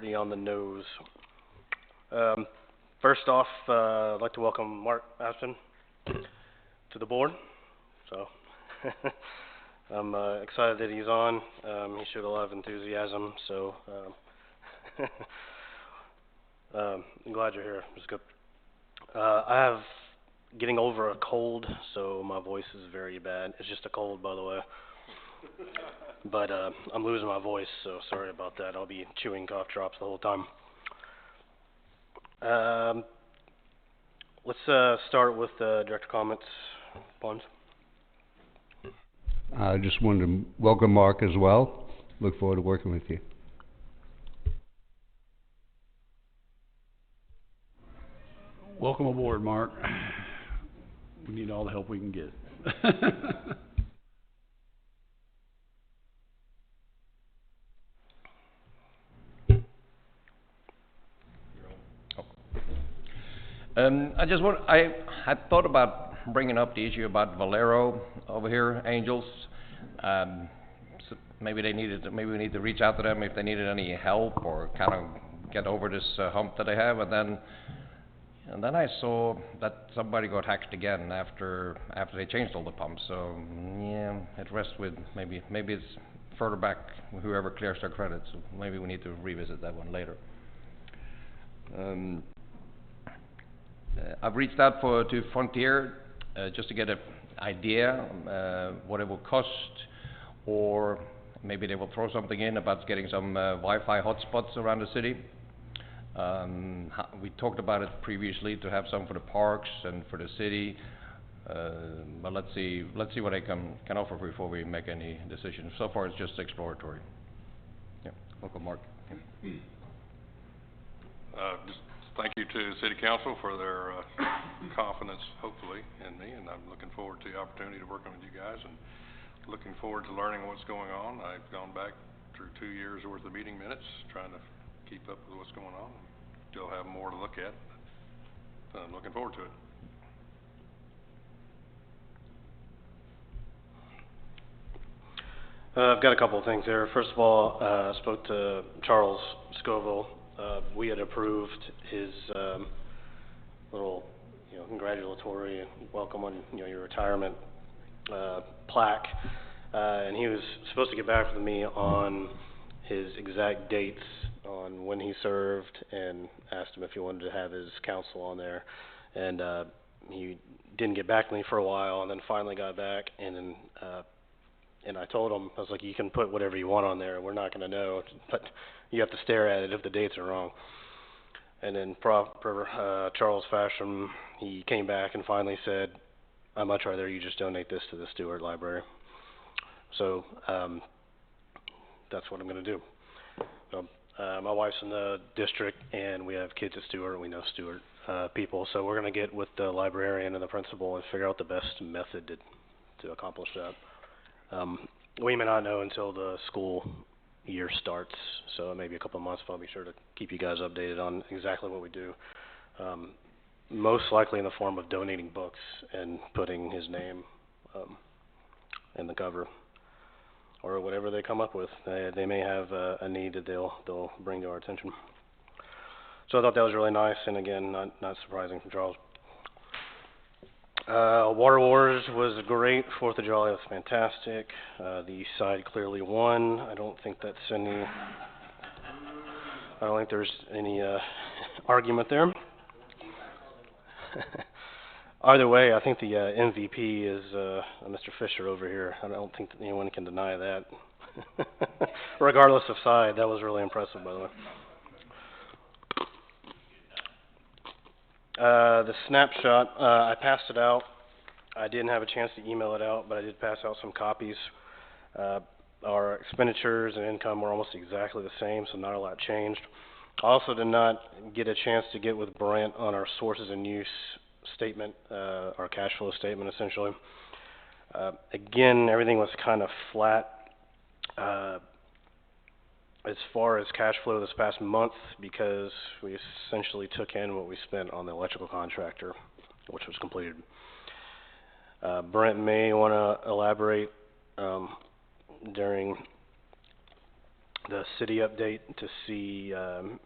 pretty on the nose. First off, I'd like to welcome Mark Aspen to the board. So I'm excited that he's on. He showed a lot of enthusiasm, so I'm glad you're here. It's good. I have getting over a cold, so my voice is very bad. It's just a cold, by the way. But I'm losing my voice, so sorry about that. I'll be chewing cough drops the whole time. Let's start with director comments. Bonds. I just wanted to welcome Mark as well. Look forward to working with you. Welcome aboard, Mark. We need all the help we can get. I had thought about bringing up the issue about Valero over here, Angels. So maybe we need to reach out to them if they needed any help or kind of get over this hump that they have. And then I saw that somebody got hacked again after they changed all the pumps. So yeah, it rests with maybe it's further back, whoever clears their credit. So maybe we need to revisit that one later. I've reached out to Frontier just to get an idea what it will cost, or maybe they will throw something in about getting some Wi-Fi hotspots around the city. We talked about it previously to have some for the parks and for the city, but let's see what I can offer before we make any decisions. So far, it's just exploratory. Yeah, welcome, Mark. Yeah. Just thank you to City Council for their confidence, hopefully, in me, and I'm looking forward to the opportunity to working with you guys and looking forward to learning what's going on. I've gone back through 2 years worth of meeting minutes, trying to keep up with what's going on. Still have more to look at. I'm looking forward to it. I've got a couple of things there. First of all, I spoke to Charles Scoville. We had approved his little, congratulatory welcome on, your retirement plaque, and he was supposed to get back with me on his exact dates on when he served, and asked him if he wanted to have his counsel on there, and he didn't get back to me for a while, and then finally got back, and then and I told him, I was like, you can put whatever you want on there, we're not going to know, but you have to stare at it if the dates are wrong. And then per Charles fashion, he came back and finally said, I'd much rather you just donate this to the Stewart Library. So that's what I'm going to do. So, my wife's in the district, and we have kids at Stewart, and we know Stewart people, so we're going to get with the librarian and the principal and figure out the best method to accomplish that. We may not know until the school year starts, so maybe a couple of months, but I'll be sure to keep you guys updated on exactly what we do. Most likely in the form of donating books and putting his name in the cover, or whatever they come up with. They may have a need that they'll bring to our attention. So I thought that was really nice, and again, not surprising from Charles. Water Wars was great. 4th of July was fantastic. The East Side clearly won. I don't think there's any argument there. Either way, I think the MVP is Mr. Fisher over here. I don't think that anyone can deny that. Regardless of side, that was really impressive, by the way. The snapshot, I passed it out. I didn't have a chance to email it out, but I did pass out some copies. Our expenditures and income were almost exactly the same, so not a lot changed. I also did not get a chance to get with Brent on our sources and use statement, our cash flow statement, essentially. Again, everything was kind of flat. As far as cash flow this past month, because we essentially took in what we spent on the electrical contractor, which was completed. Brent may want to elaborate during the city update to see,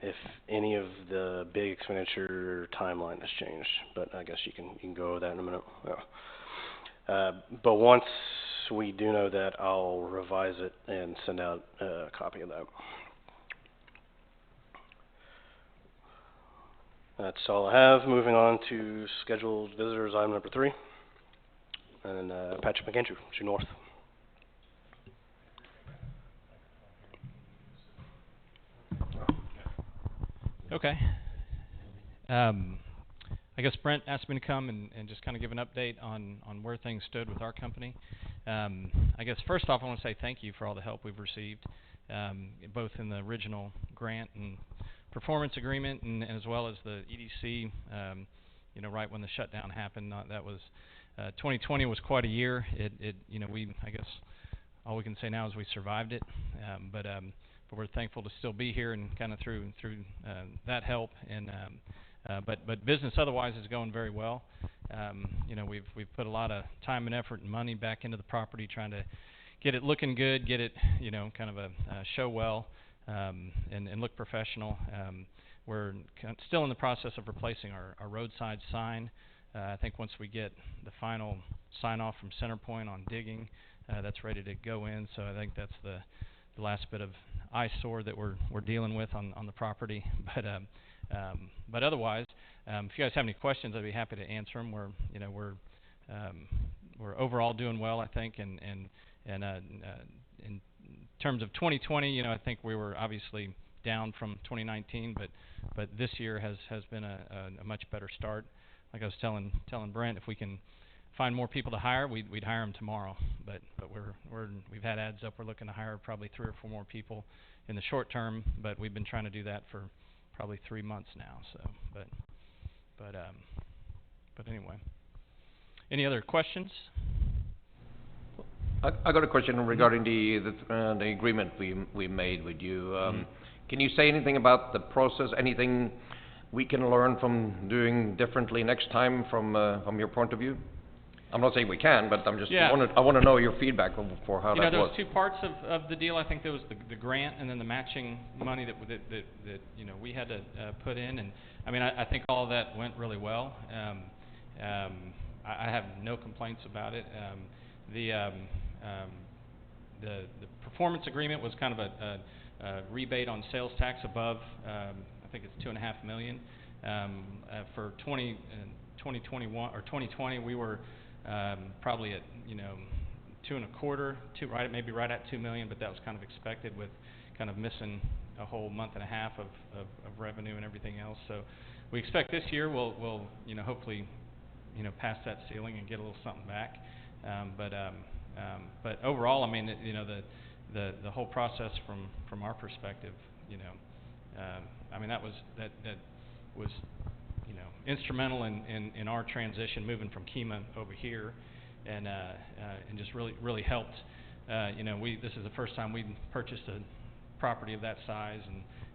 if any of the big expenditure timeline has changed, but I guess you can go over that in a minute. Yeah. But once we do know that, I'll revise it and send out a copy of that. That's all I have. Moving on to scheduled visitors, item number 3. And Patrick McAndrew, due north. Okay. I guess Brent asked me to come and just kind of give an update on where things stood with our company. I guess first off, I want to say thank you for all the help we've received, both in the original grant and performance agreement, and as well as the EDC. You know, right when the shutdown happened, that was 2020 was quite a year. You know, I guess all we can say now is we survived it. But we're thankful to still be here and kind of through that help. And but business otherwise is going very well. You know, we've put a lot of time and effort and money back into the property, trying to get it looking good, get it, you know, kind of a show well, and look professional. We're still in the process of replacing our roadside sign. I think once we get the final sign off from Centerpoint on digging, that's ready to go in. So I think that's the last bit of eyesore that we're dealing with on the property. But otherwise, if you guys have any questions, I'd be happy to answer them. We're overall doing well, I think, and in terms of 2020, you know, I think we were obviously down from 2019, but this year has been a much better start. Like I was telling Brent, if we can find more people to hire, we'd hire them tomorrow. But we've had ads up. We're looking to hire probably 3 or 4 more people in the short term, but we've been trying to do that for probably 3 months now. So, but anyway, any other questions? I got a question regarding the agreement we made with you. Can you say anything about the process? Anything we can learn from doing differently next time from your point of view? I'm not saying we can, but I'm just I want to know your feedback for how that was. There was 2 parts of the deal. I think there was the grant and then the matching money that you know we had to put in, and I mean I think all of that went really well. I have no complaints about it. The performance agreement was kind of a rebate on sales tax above, I think it's $2.5 million. For 2021 or 2020, we were probably at, you know, 2.25, maybe right at $2 million, but that was kind of expected with kind of missing a whole month and a half of revenue and everything else. So we expect this year we'll you know, hopefully, you know, pass that ceiling and get a little something back. But overall, I mean, you know, the whole process from our perspective, you know, I mean that was you know, instrumental in our transition moving from Kima over here, and just really helped. You know, this is the first time we've purchased a property of that size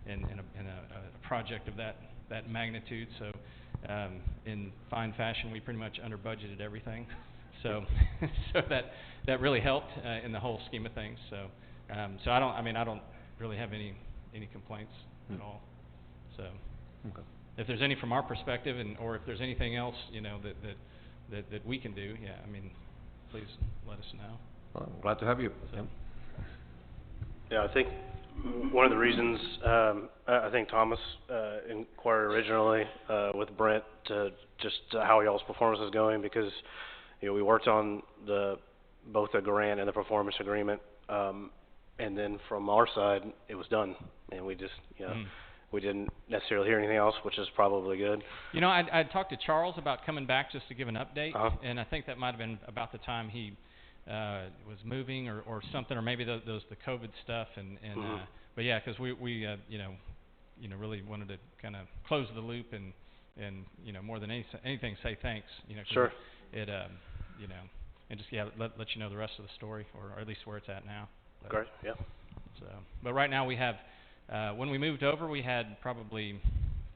and a project of that magnitude. So in fine fashion, we pretty much under budgeted everything. So that really helped in the whole scheme of things. So I don't really have any complaints at all. So if there's any from our perspective, or if there's anything else, you know, that we can do, yeah, I mean, please let us know. Well, I'm glad to have you. So. Yeah, I think one of the reasons I think Thomas inquired originally with Brent to just how y'all's performance is going, because you know we worked on both the grant and the performance agreement, and then from our side it was done, and we just we didn't necessarily hear anything else, which is probably good. You know, I talked to Charles about coming back just to give an update, and I think that might have been about the time he was moving or something, or maybe the COVID stuff, but yeah, because we you know really wanted to kind of close the loop and you know, more than anything say thanks, you know. Sure. It you know, and just let you know the rest of the story, or at least where it's at now. But, great. Yeah. So, but right now we have when we moved over, we had probably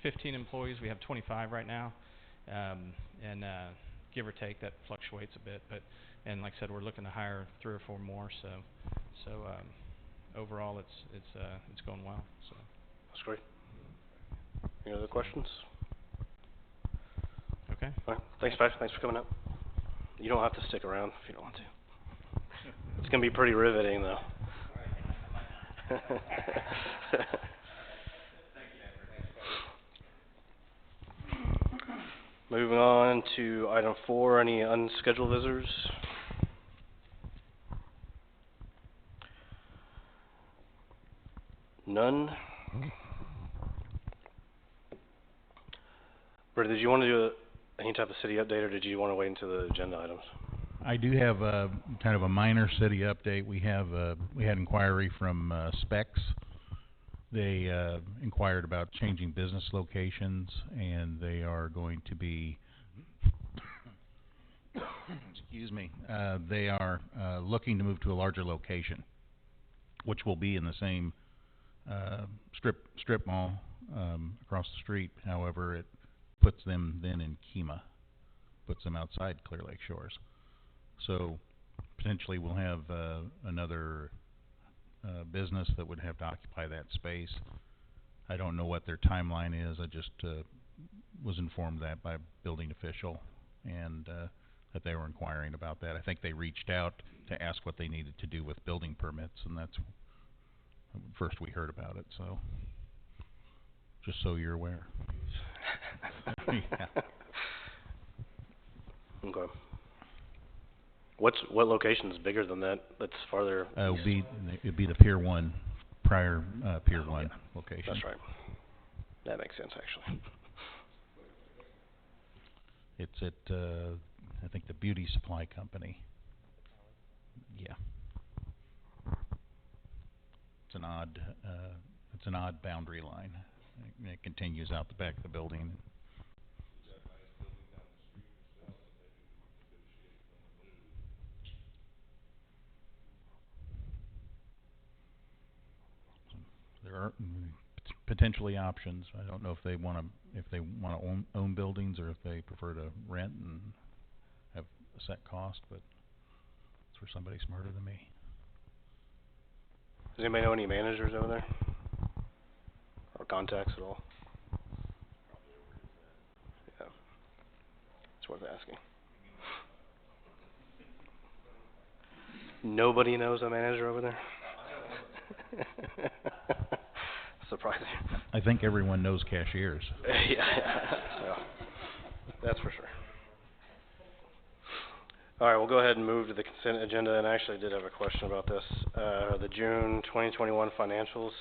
15 employees. We have 25 right now, and give or take, that fluctuates a bit. But and like I said, we're looking to hire 3 or 4 more. So overall, it's going well, so. That's great. Any other questions? Okay. All right, thanks, Patrick, thanks for coming up. You don't have to stick around if you don't want to. It's gonna be pretty riveting, though. Moving on to item 4, any unscheduled visitors? None? Britta, did you want to do any type of city update, or did you want to wait into the agenda items? I do have a kind of a minor city update. We had inquiry from Specs. They inquired about changing business locations, and they are going to be excuse me, they are looking to move to a larger location, which will be in the same strip mall across the street. However, it puts them then in Kemah, puts them outside Clear Lake Shores. So potentially we'll have another business that would have to occupy that space. I don't know what their timeline is. I just was informed that by a building official, and that they were inquiring about that. I think they reached out to ask what they needed to do with building permits, and that's first we heard about it. So just so you're aware. Yeah. Okay. What location is bigger than that? That's farther. It'd be the Pier 1, prior Pier 1 location. That's right. That makes sense, actually. It's at I think the Beauty Supply Company. Yeah. It's an odd boundary line. It continues out the back of the building. There are potentially options. I don't know if they want to own buildings, or if they prefer to rent and have a set cost, but it's for somebody smarter than me. Does anybody know any managers over there? Or contacts at all? Yeah. It's worth asking. Nobody knows a manager over there? Surprising. I think everyone knows cashiers. Yeah, that's for sure. All right, we'll go ahead and move to the consent agenda, and I actually did have a question about this. The June 2021 financials,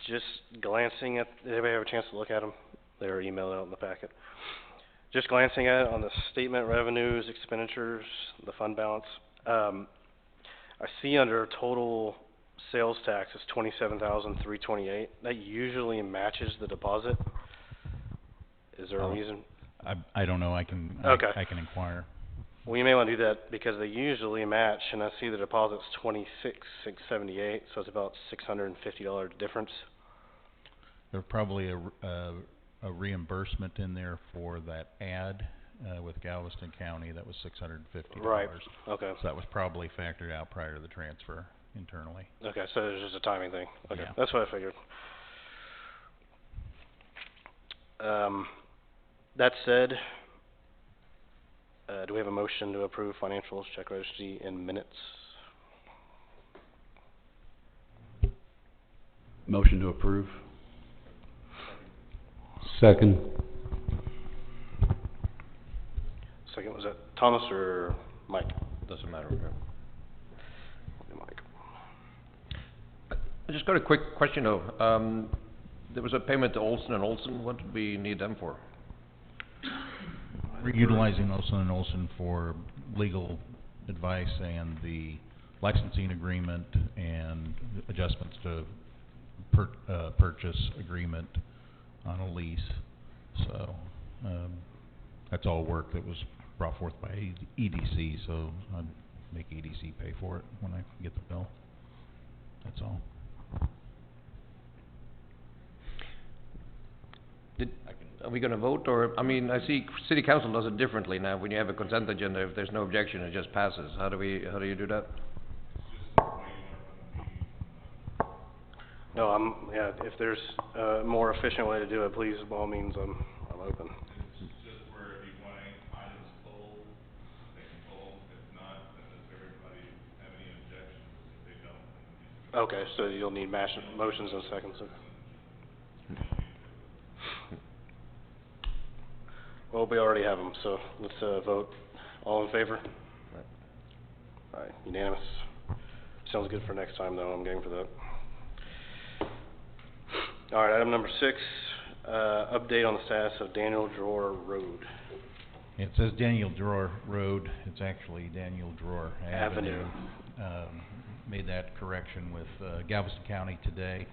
just glancing at, did anybody have a chance to look at them? They were emailed out in the packet. Just glancing at it on the statement, revenues, expenditures, the fund balance, I see under total sales tax is $27,328. That usually matches the deposit. Is there a reason? I don't know. I can inquire. Well, you may want to do that because they usually match, and I see the deposit's $26,678, so it's about $650 difference. There's probably a reimbursement in there for that ad with Galveston County. That was $650. Right. Okay. So that was probably factored out prior to the transfer internally. Okay, so there's just a timing thing. Okay, Yeah. That's what I figured. That said, do we have a motion to approve financials, check registry, and minutes? Motion to approve. Second. Second, was that Thomas or Mike? Doesn't matter. Mike. I just got a quick question though. There was a payment to Olson & Olson. What did we need them for? We're utilizing Olson & Olson for legal advice and the licensing agreement and adjustments to purchase agreement on a lease. So that's all work that was brought forth by EDC, so I'd make EDC pay for it when I get the bill. That's all. Are we going to vote, or, I mean, I see City Council does it differently now. When you have a consent agenda, if there's no objection, it just passes. How do you do that? No, yeah, if there's a more efficient way to do it, please, by all means, I'm open. It's just where if you want any items pulled, they can pull. If not, then does everybody have any objections? If they don't, then Okay, so you'll need motions and seconds. Well, we already have them, so let's vote. All in favor? All right, unanimous. Sounds good for next time, though. I'm game for that. All right, item number 6, update on the status of Daniel Drawer Road. It says Daniel Drawer Road, it's actually Daniel Drawer Avenue. Made that correction with Galveston County today.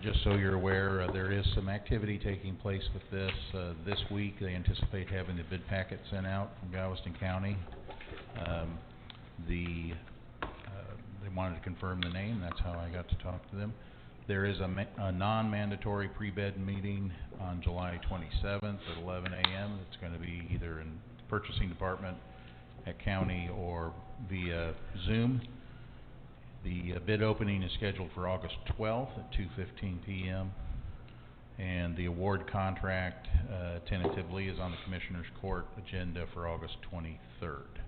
Just so you're aware, there is some activity taking place with this. This week, they anticipate having the bid packet sent out from Galveston County. They wanted to confirm the name, that's how I got to talk to them. There is a non-mandatory pre-bid meeting on July 27th at 11 a.m. It's going to be either in the purchasing department at county or via Zoom. The bid opening is scheduled for August 12th at 2:15 p.m. and the award contract tentatively is on the Commissioner's Court agenda for August 23rd.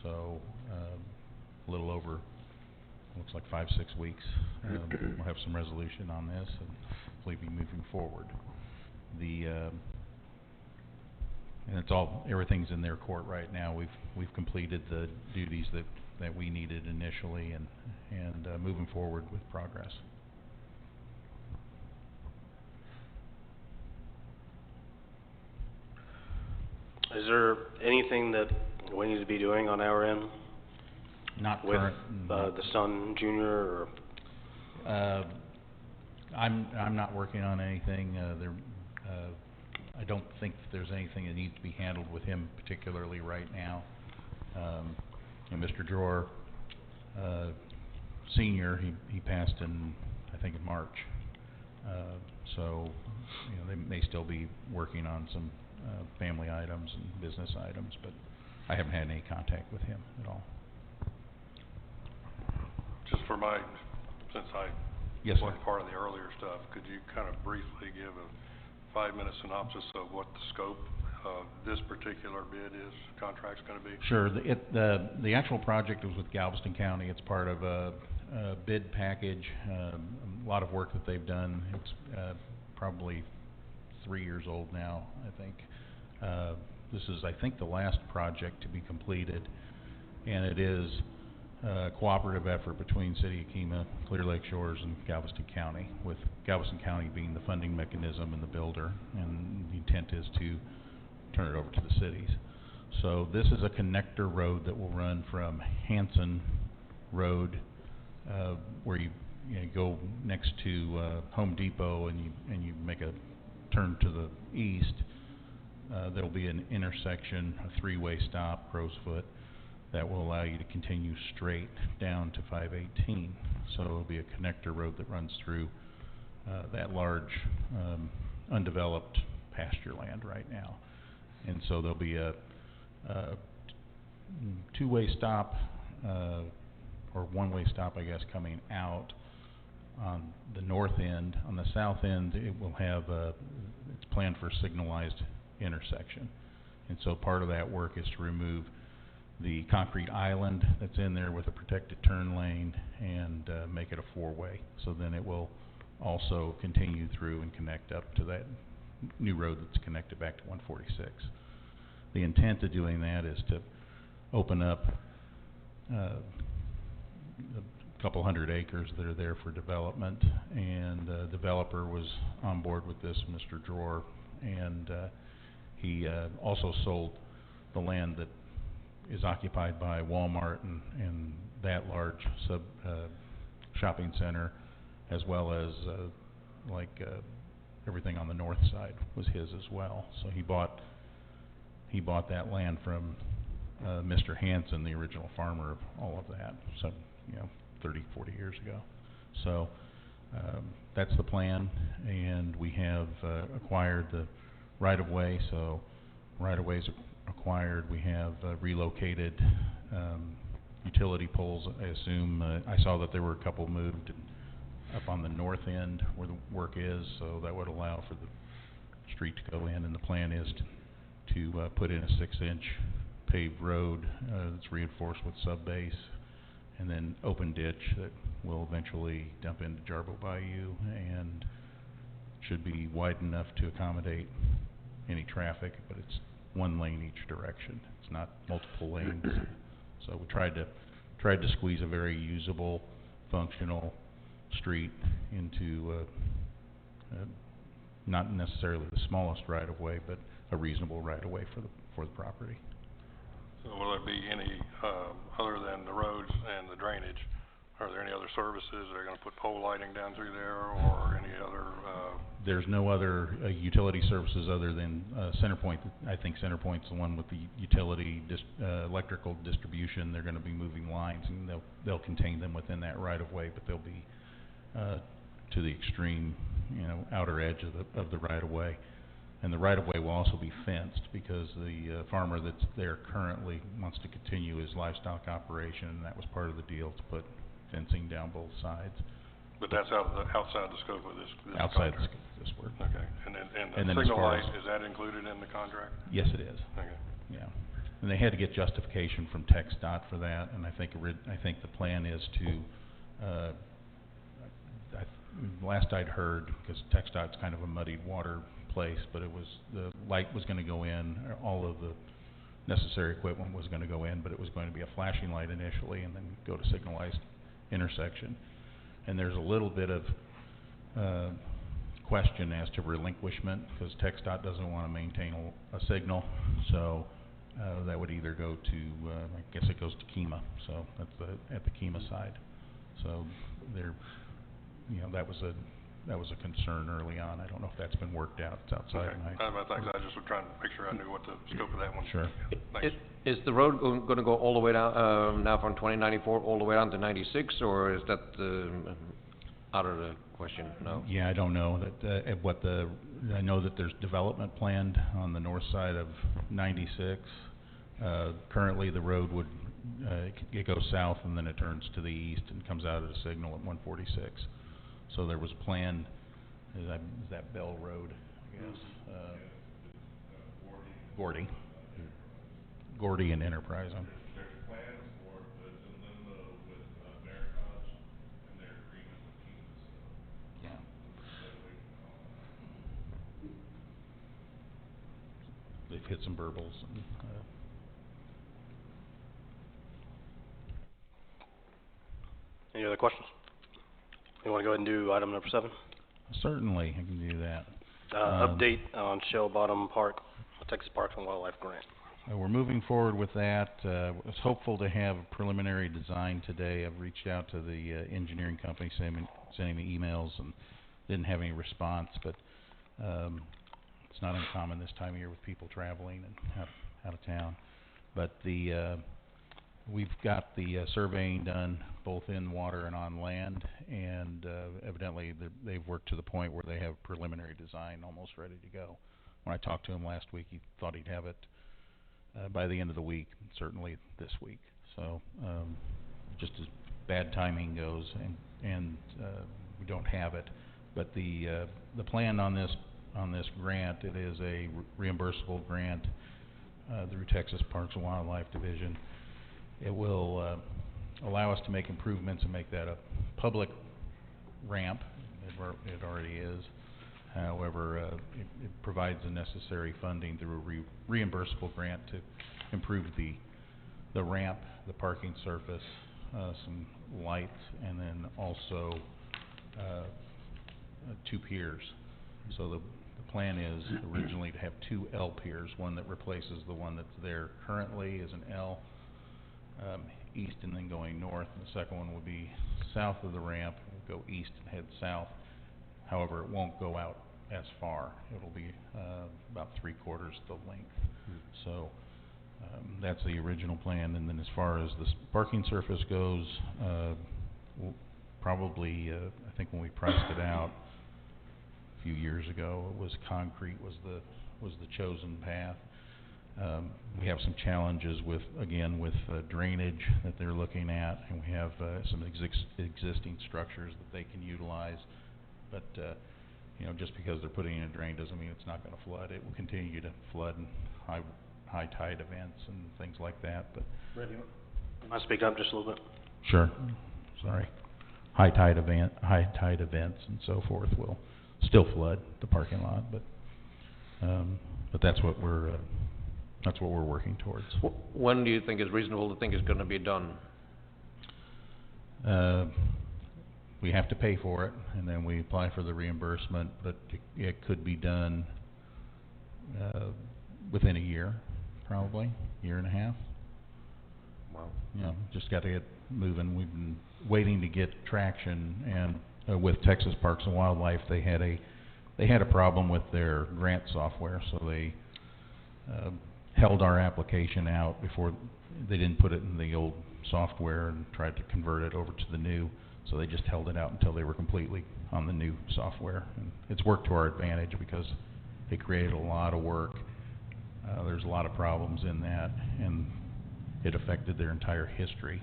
So a little over, looks like 5-6 weeks. We'll have some resolution on this and hopefully be moving forward. And it's all, everything's in their court right now. We've completed the duties that we needed initially and moving forward with progress. Is there anything that we need to be doing on our end? Not with current. the Sun Junior, or I'm not working on anything. I don't think there's anything that needs to be handled with him particularly right now. And Mr. Drawer Senior, he passed in, I think, in March. So you know, they may still be working on some family items and business items, but I haven't had any contact with him at all. Just for since I wasn't part of the earlier stuff, could you kind of briefly give a 5-minute synopsis of what the scope of this particular contract's going to be? Sure. The actual project was with Galveston County. It's part of a bid package, a lot of work that they've done. It's probably 3 years old now, I think. This is, I think, the last project to be completed, and it is a cooperative effort between City of Kemah, Clear Lake Shores, and Galveston County, with Galveston County being the funding mechanism and the builder, and the intent is to turn it over to the cities. So this is a connector road that will run from Hanson Road, where you go next to Home Depot and you make a turn to the east. There'll be an intersection, a 3-way stop, crow's foot, that will allow you to continue straight down to 518. So it'll be a connector road that runs through that large undeveloped pasture land right now. And so there'll be a 2-way stop, or 1-way stop, I guess, coming out on the north end. On the south end, it will have it's planned for a signalized intersection. And so part of that work is to remove the concrete island that's in there with a protected turn lane and make it a 4-way. So then it will also continue through and connect up to that new road that's connected back to 146. The intent of doing that is to open up a couple hundred acres that are there for development, and the developer was on board with this, Mr. Drawer, and he also sold the land that is occupied by Walmart and that large shopping center, as well as everything on the north side was his as well. So he bought that land from Mr. Hanson, the original farmer of all of that, so 30, 40 years ago. So that's the plan, and we have acquired the right-of-way. So right-of-ways acquired. We have relocated utility poles. I assume I saw that there were a couple moved. up on the north end where the work is, so that would allow for the street to go in, and the plan is to put in a 6-inch paved road that's reinforced with sub-base, and then open ditch that will eventually dump into Jarbo Bayou and should be wide enough to accommodate any traffic, but it's one lane each direction. It's not multiple lanes. So we tried to squeeze a very usable, functional street into not necessarily the smallest right-of-way, but a reasonable right-of-way for the property. So will there be any, other than the roads and the drainage, are there any other services? They're gonna put pole lighting down through there, or any other, There's no other utility services other than CenterPoint. I think CenterPoint's the one with the utility electrical distribution. They're gonna be moving lines, and they'll contain them within that right-of-way, but they'll be to the extreme, outer edge of the right-of-way. And the right-of-way will also be fenced, because the farmer that's there currently wants to continue his livestock operation, and that was part of the deal, to put fencing down both sides. but that's outside the scope of this Outside contract? this work. Okay, and And the then as signal far light, as- is that included in the contract? Yes, it is. Okay. Yeah, and they had to get justification from TxDOT for that, and I think the plan is to, last I'd heard, because TxDOT's kind of a muddied water place, but the light was gonna go in, all of the necessary equipment was gonna go in, but it was going to be a flashing light initially, and then go to signalized intersection. And there's a little bit of question as to relinquishment, because TxDOT doesn't want to maintain a signal, so that would either go to, I guess it goes to KEMA, so that's at the KEMA side. So there, that was a concern early on. I don't know if that's been worked out. It's outside Okay. my... Thanks, I just was trying to make sure I knew what the scope of that one. Sure. Thanks. Is the road gonna go all the way down, now from 2094 all the way down to 96, or is that out of the question? No? Yeah, I don't know that, I know that there's development planned on the north side of 96. Currently the road would, it goes south and then it turns to the east and comes out at a signal at 146. So there was planned, is that Bell Road, I guess? Gordy and Enterprise. There's plans for it, but it's in limbo with, Veritas and their agreement with KEMA, so. Yeah. They've hit some burbles and, Any other questions? You wanna go ahead and do item number 7? certainly I can do that. Update on Shell Bottom Park, Texas Parks and Wildlife Grant. We're moving forward with that. Was hopeful to have a preliminary design today. I've reached out to the engineering company, sending me emails, and didn't have any response, but it's not uncommon this time of year with people traveling and out of town. But we've got the surveying done both in water and on land, and evidently they've worked to the point where they have preliminary design almost ready to go. When I talked to him last week, he thought he'd have it by the end of the week, certainly this week. So just as bad timing goes, and we don't have it. But the plan on this grant, it is a reimbursable grant through Texas Parks and Wildlife Division. It will allow us to make improvements and make that a public ramp. It already is. However, it provides the necessary funding through a reimbursable grant to improve the ramp, the parking surface, some lights, and then also 2 piers. So the plan is originally to have 2 L piers, one that replaces the one that's there currently as an L, east and then going north, and the second one will be south of the ramp, go east and head south. However, it won't go out as far. It'll be about 3/4 the length. So that's the original plan. And then as far as the parking surface goes, we'll probably, I think when we priced it out a few years ago, it was concrete was the chosen path. We have some challenges with, again, with drainage that they're looking at, and we have some existing structures that they can utilize. But, you know, just because they're putting in a drain doesn't mean it's not going to flood. It will continue to flood in high tide events and things like that. But Randy, can I speak up just a little bit? sure. Sorry. High tide events and so forth will still flood the parking lot, but that's what we're working towards. When do you think is reasonable to think is gonna be done? We have to pay for it, and then we apply for the reimbursement, but it could be done within a year, probably, year and a half. Wow. You know, just got to get moving. We've been waiting to get traction, and with Texas Parks and Wildlife, they had a problem with their grant software, so they held our application out before. They didn't put it in the old software and tried to convert it over to the new, so they just held it out until they were completely on the new software. And it's worked to our advantage because it created a lot of work. There's a lot of problems in that, and it affected their entire history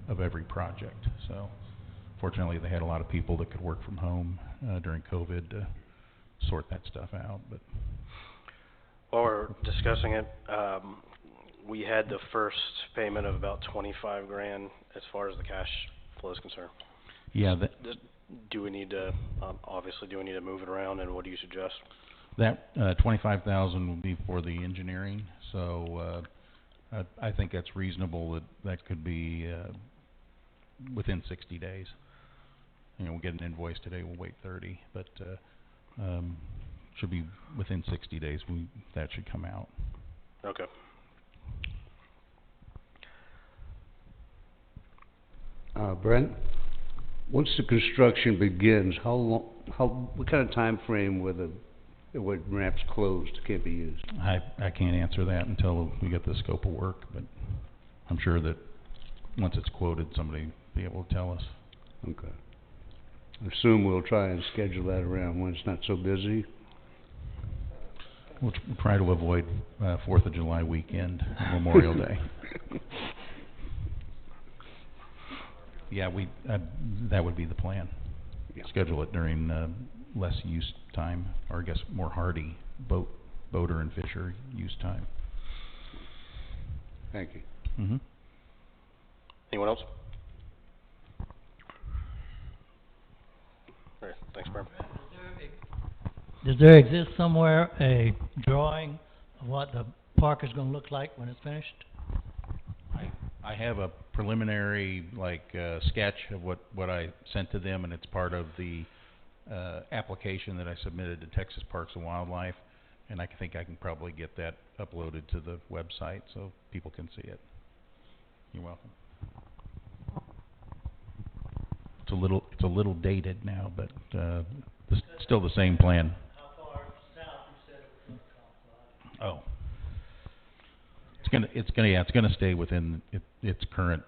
of every project. So fortunately they had a lot of people that could work from home during COVID to sort that stuff out. But while we're discussing it, we had the first payment of about 25 grand as far as the cash flow is concerned. yeah, Do we need to, obviously, do we need to move it around, and what do you suggest? that 25,000 will be for the engineering. So I think that's reasonable. That could be within 60 days. You know, we'll get an invoice today. We'll wait 30, but should be within 60 days. That should come out. Okay. Brent, once the construction begins, what kind of time frame where ramp's closed, can't be used? I can't answer that until we get the scope of work, but I'm sure that once it's quoted, somebody will be able to tell us. Okay. I assume we'll try and schedule that around when it's not so busy. We'll try to avoid 4th of July weekend, Memorial Day. Yeah, that would be the plan. Yeah. Schedule it during less use time, or I guess more hardy boater and fisher use time. Thank you. Mm-hmm. Anyone else? All right, thanks, Brian. Does there exist somewhere a drawing of what the park is going to look like when it's finished? I have a preliminary sketch of what I sent to them, and it's part of the application that I submitted to Texas Parks and Wildlife, and I think I can probably get that uploaded to the website so people can see it. You're welcome. It's a little dated now, but still the same plan. How far south you said it was going to come? Oh. It's gonna stay within its current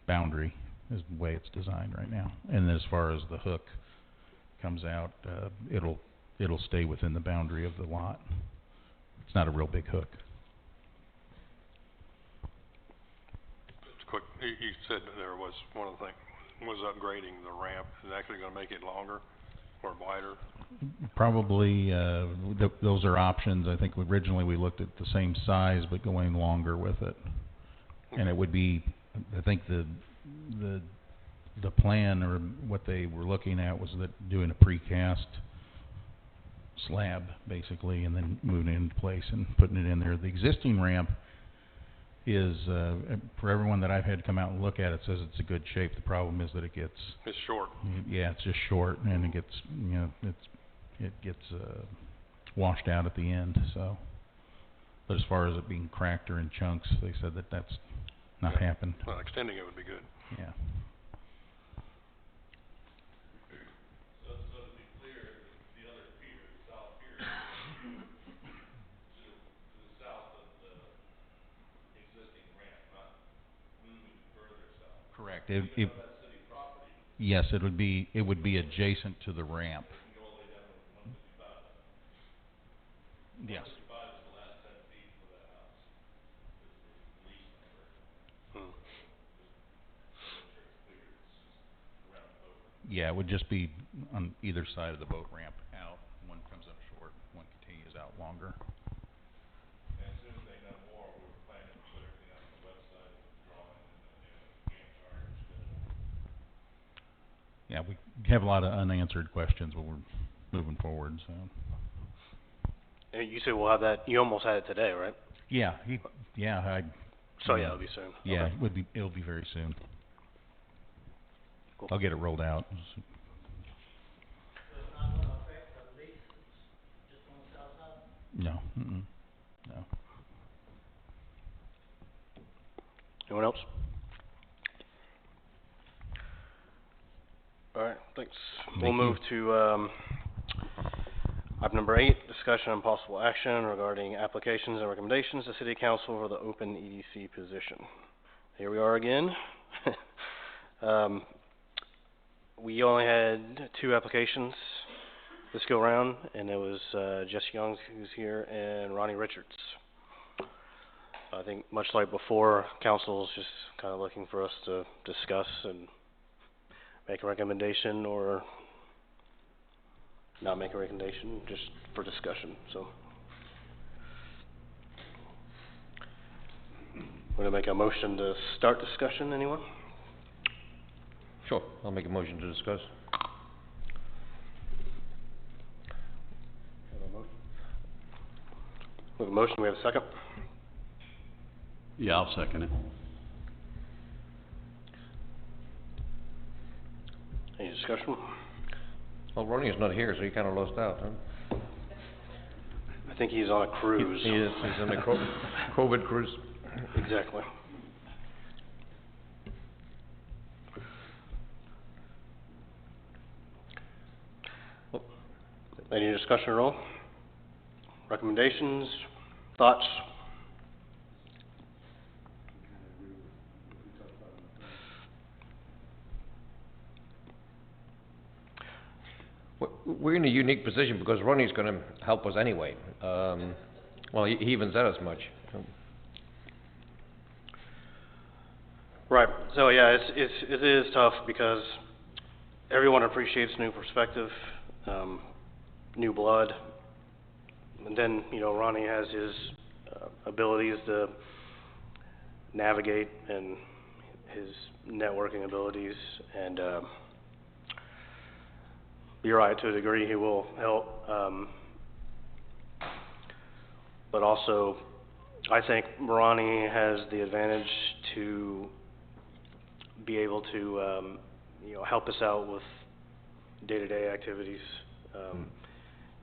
boundary, is the way it's designed right now. And as far as the hook comes out, it'll stay within the boundary of the lot. It's not a real big hook. Just quick, you said that there was one of the things was upgrading the ramp. Is it actually going to make it longer or wider? Probably those are options. I think originally we looked at the same size but going longer with it. And it would be, I think the plan or what they were looking at was that doing a precast slab basically, and then moving it into place and putting it in there. The existing ramp is for everyone that I've had come out and look at it says it's a good shape. The problem is that it's short. Yeah, it's just short, and it gets washed out at the end. So, but as far as it being cracked or in chunks, they said that's not happened. Well, extending it would be good. Yeah. So to be clear, the other pier, the south pier, to the south of the existing ramp, not moving further south. Correct. Even though that's city property. Yes, it would be adjacent to the ramp. It can go all the way down to 155. Yes. 155 is the last 10 feet for that house. Yeah, it would just be on either side of the boat ramp out. One comes up short, one continues out longer. And as soon as they know more, we're planning to put everything on the website, drawing and Gantt chart and schedule. Yeah, we have a lot of unanswered questions when we're moving forward, so. And you said we'll have that, you almost had it today, right? Yeah, So yeah, it'll be soon. yeah, Okay. it'll be very soon. Cool. I'll get it rolled out. So it's not gonna affect the lease, it's just on the south side? No, no. Anyone else? All right, thanks. We'll Thank move to, item number 8, discussion and possible action regarding applications and recommendations to City Council for the open EDC position. Here we are again. We only had 2 applications this go round, and it was Jesse Young who's here and Ronnie Richards. I think much like before, council is just kind of looking for us to discuss and make a recommendation or not make a recommendation, just for discussion, so. Want to make a motion to start discussion, anyone? Sure, I'll make a motion to discuss. We have a motion, we have a second? Yeah, I'll second it. Any discussion? Well, Ronnie is not here, so he kinda lost out, huh? I think he's on a cruise. He is, he's on a COVID cruise. Exactly. Any discussion at all? Recommendations, thoughts? We're in a unique position because Ronnie's gonna help us anyway. Well, he even said as much. Right, so yeah, it is tough because everyone appreciates new perspective, new blood. And then, you know, Ronnie has his abilities to navigate and his networking abilities, and you're right, to a degree he will help. But also, I think Ronnie has the advantage to be able to, you know, help us out with day-to-day activities.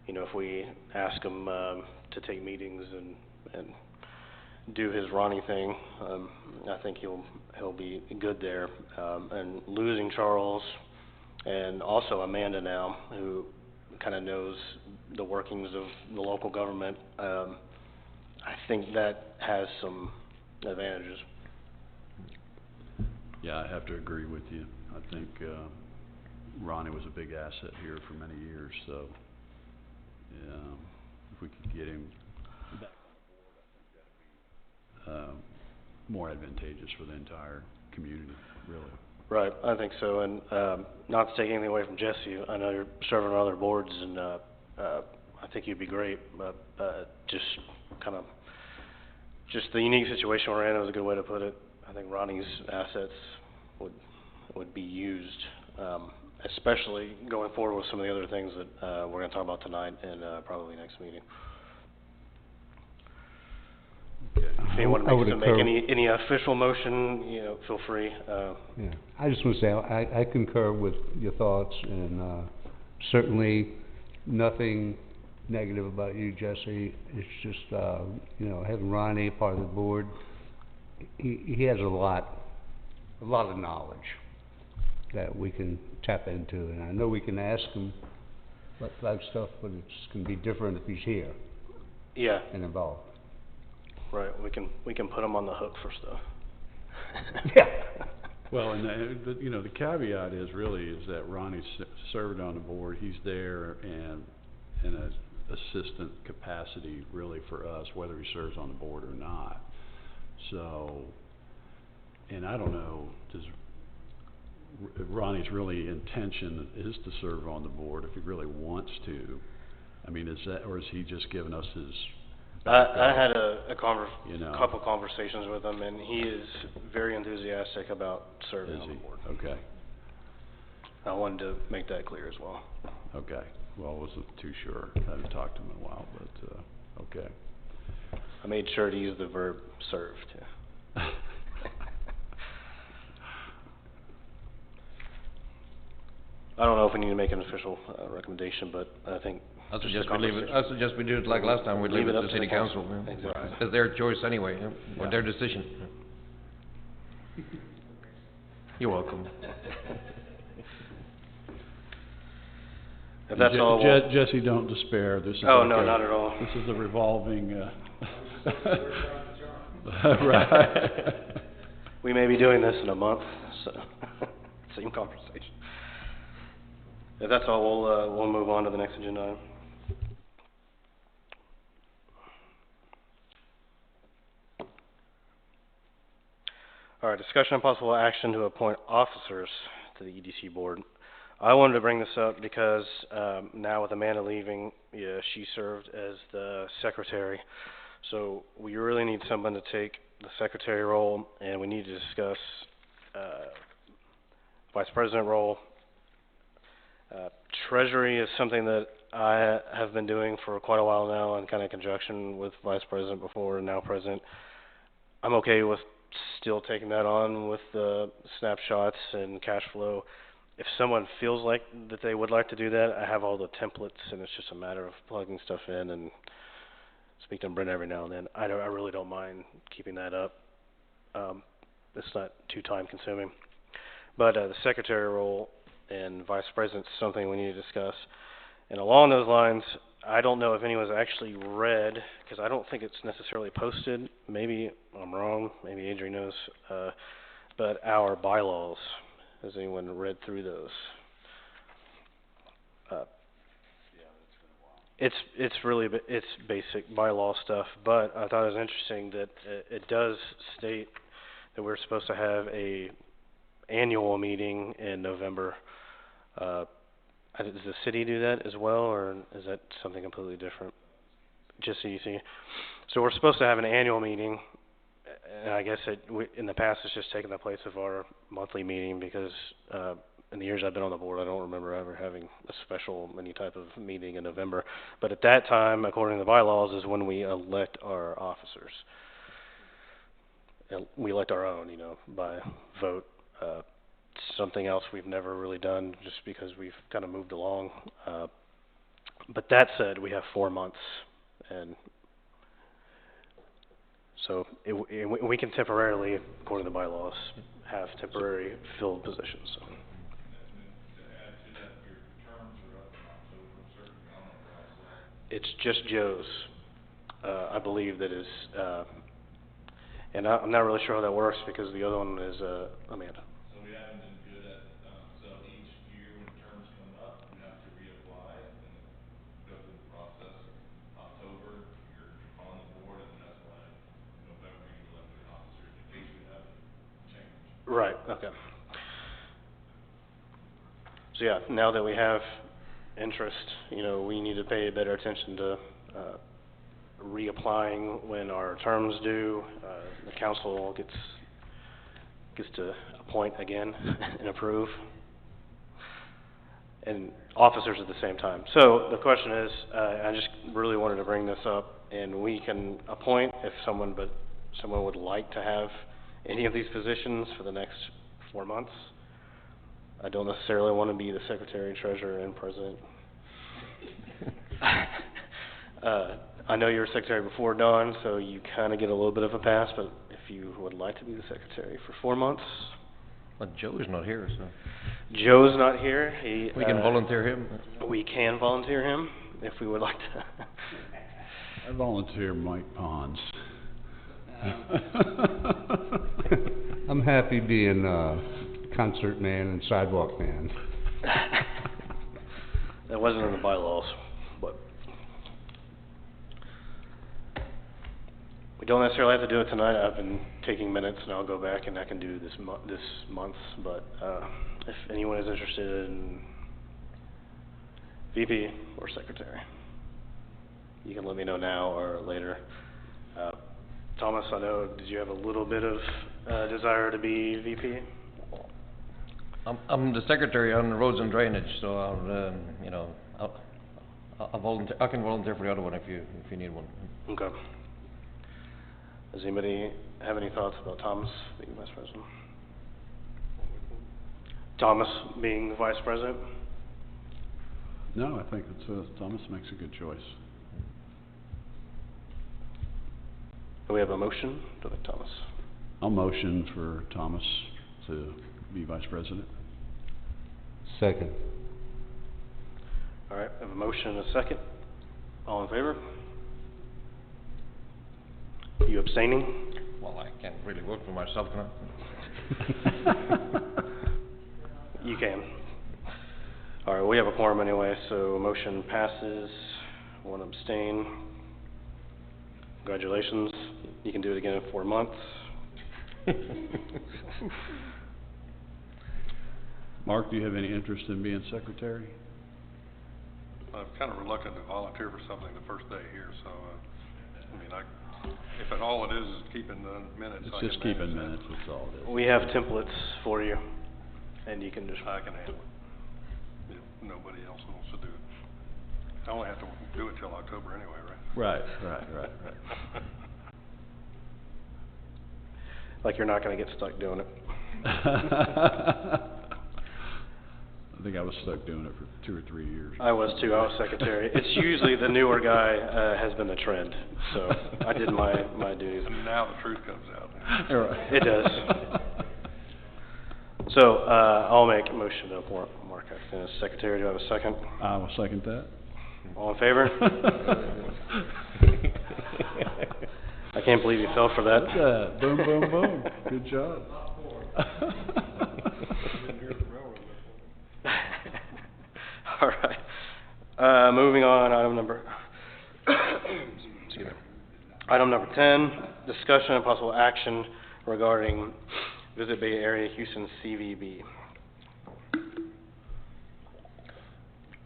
You know, if we ask him to take meetings and do his Ronnie thing, I think he'll be good there. And losing Charles and also Amanda now, who kind of knows the workings of the local government, I think that has some advantages. Yeah, I have to agree with you. I think Ronnie was a big asset here for many years, so if we could get him back on board, I think that'd be more advantageous for the entire community, really. Right, I think so, and not to take anything away from Jesse, I know you're serving on other boards, and I think you'd be great, but just the unique situation we're in is a good way to put it. I think Ronnie's assets would be used, especially going forward with some of the other things that we're gonna talk about tonight and probably next meeting. Okay. If anyone I would makes to make concur. any official motion, you know, feel free. Yeah, I just want to say, I concur with your thoughts, and certainly nothing negative about you, Jesse. It's just, you know, having Ronnie part of the board, he has a lot of knowledge that we can tap into, and I know we can ask him about stuff, but it's gonna be different if he's here Yeah, and involved. right, we can put him on the hook for stuff. Yeah. Well, and you know, the caveat is that Ronnie served on the board. He's there and in an assistant capacity really for us, whether he serves on the board or not. So, and I don't know, Ronnie's really intention is to serve on the board if he really wants to. I mean, is that, or is he just giving us his backup? I had You know. couple conversations with him, and he is very enthusiastic about serving Is on the he? board. Okay, I wanted to make that clear as well. okay. Well, I wasn't too sure. I hadn't talked to him in a while, but, okay. I made sure to use the verb serve too. I don't know if we need to make an official recommendation, but I think I just suggest a we leave it, I suggest we do it like last time, we leave it to the city council. Yeah. Exactly. It's their choice anyway, yeah, or Yeah. their decision. You're welcome. If that's all, we'll- Jesse, don't despair. This is Oh, like no, a- not at all. This is a revolving, right. we may be doing this in a month, so same conversation. If that's all, we'll move on to the next agenda item. All right, discussion and possible action to appoint officers to the EDC board. I wanted to bring this up because now with Amanda leaving, yeah, she served as the secretary. So we really need someone to take the secretary role, and we need to discuss vice president role. Treasury is something that I have been doing for quite a while now, in kind of conjunction with vice president before and now president. I'm okay with still taking that on with the snapshots and cash flow. If someone feels like that they would like to do that, I have all the templates, and it's just a matter of plugging stuff in and speak to Brent every now and then. I really don't mind keeping that up. It's not too time consuming. But the secretary role and vice president is something we need to discuss. And along those lines, I don't know if anyone's actually read, because I don't think it's necessarily posted. Maybe I'm wrong. Maybe Adrian knows. But our bylaws. Has anyone read through those? It's really it's basic bylaw stuff, but I thought it was interesting that it does state that we're supposed to have a annual meeting in November. Does the city do that as well, or is that something completely different? Just EDC. So we're supposed to have an annual meeting, and I guess in the past it's just taken the place of our monthly meeting because in the years I've been on the board, I don't remember ever having a special any type of meeting in November. But at that time, according to the bylaws, is when we elect our officers. We elect our own, by vote. Something else we've never really done just because we've kind of moved along. But that said, we have 4 months, and so we can temporarily, according to the bylaws, have temporary filled positions. So. It's just Joe's. I believe that is, and I'm not really sure how that works because the other one is Amanda. So we haven't been good at, so each year when terms come up, we have to reapply and go through the process. October, you're on the board, and that's why November you elect the officers in case we have a change. Right, okay. So yeah, now that we have interest, we need to pay better attention to reapplying when our terms due. The council gets to appoint again and approve, and officers at the same time. So the question is, I just really wanted to bring this up, and we can appoint if someone would like to have any of these positions for the next 4 months. I don't necessarily want to be the secretary, treasurer, and president. I know you were secretary before, Dawn, so you kind of get a little bit of a pass, but if you would like to be the secretary for 4 months. But Joe's not here, so Joe's not here. we can volunteer him. We can volunteer him if we would like to. I volunteer Mike Pons. I'm happy being concert man and sidewalk man. That wasn't in the bylaws, but we don't necessarily have to do it tonight. I've been taking minutes, and I'll go back and I can do this month. But if anyone is interested in VP or secretary, you can let me know now or later. Thomas, I know, did you have a little bit of desire to be VP? I'm the secretary on the roads and drainage, so I'll volunteer, I can volunteer for the other one if you need one. Okay. Does anybody have any thoughts about Thomas being vice president? Thomas being the vice president? No, I think Thomas makes a good choice. Do we have a motion to elect Thomas? I'll motion for Thomas to be vice president. Second. All right, I have a motion and a second. All in favor? You abstaining? Well, I can't really vote for myself, can I? You can. All right, we have a quorum anyway, so motion passes. One abstain. Congratulations. You can do it again in 4 months. Mark, do you have any interest in being secretary? I'm kind of reluctant to volunteer for something the first day here, so, if all it is keeping the minutes, It's I just can manage keeping that. minutes, that's all it is. We have templates for you, and you can just... I can handle it. If nobody else wants to do it. I only have to do it till October anyway, right? Right. Like you're not going to get stuck doing it. I think I was stuck doing it for 2 or 3 years. I was too. I was secretary. It's usually the newer guy has been the trend, so I did my duties. And now the truth comes out. Right. It does. So I'll make a motion to appoint Mark Axton as secretary. Do I have a second? I will second that. All in favor? I can't believe you fell for that. Look at that. Boom, boom, boom. Good job. All right. Moving on, item number excuse me. Item number 10, discussion and possible action regarding Visit Bay Area Houston CVB.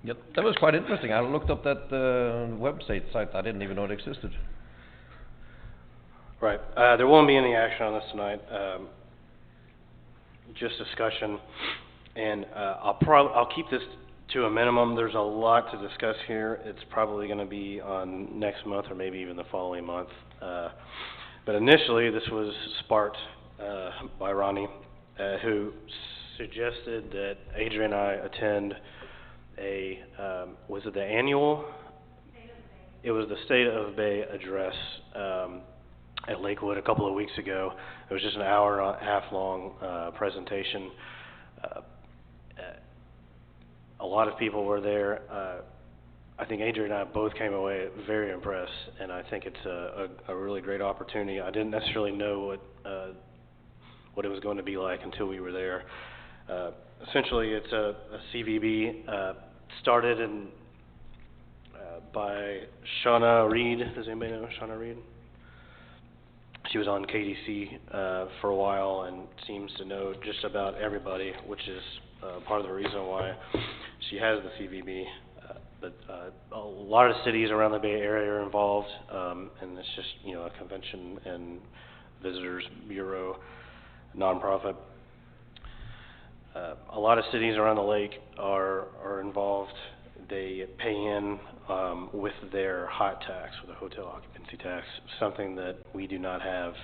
Yep, that was quite interesting. I looked up that website site. I didn't even know it existed. Right. There won't be any action on this tonight. Just discussion, and I'll keep this to a minimum. There's a lot to discuss here. It's probably going to be on next month or maybe even the following month. But initially, this was sparked by Ronnie, who suggested that Adrian and I attend was it the annual? It was the State of Bay address at Lakewood a couple of weeks ago. It was just an hour and a half long presentation. A lot of people were there. I think Adrian and I both came away very impressed, and I think it's a really great opportunity. I didn't necessarily know what it was going to be like until we were there. Essentially, it's a CVB started by Shauna Reed. Does anybody know Shauna Reed? She was on KDC for a while and seems to know just about everybody, which is part of the reason why she has the CVB. But a lot of cities around the Bay Area are involved, and it's just a convention and visitors bureau, nonprofit. A lot of cities around the lake are involved. They pay in with their hot tax, with a hotel occupancy tax, something that we do not have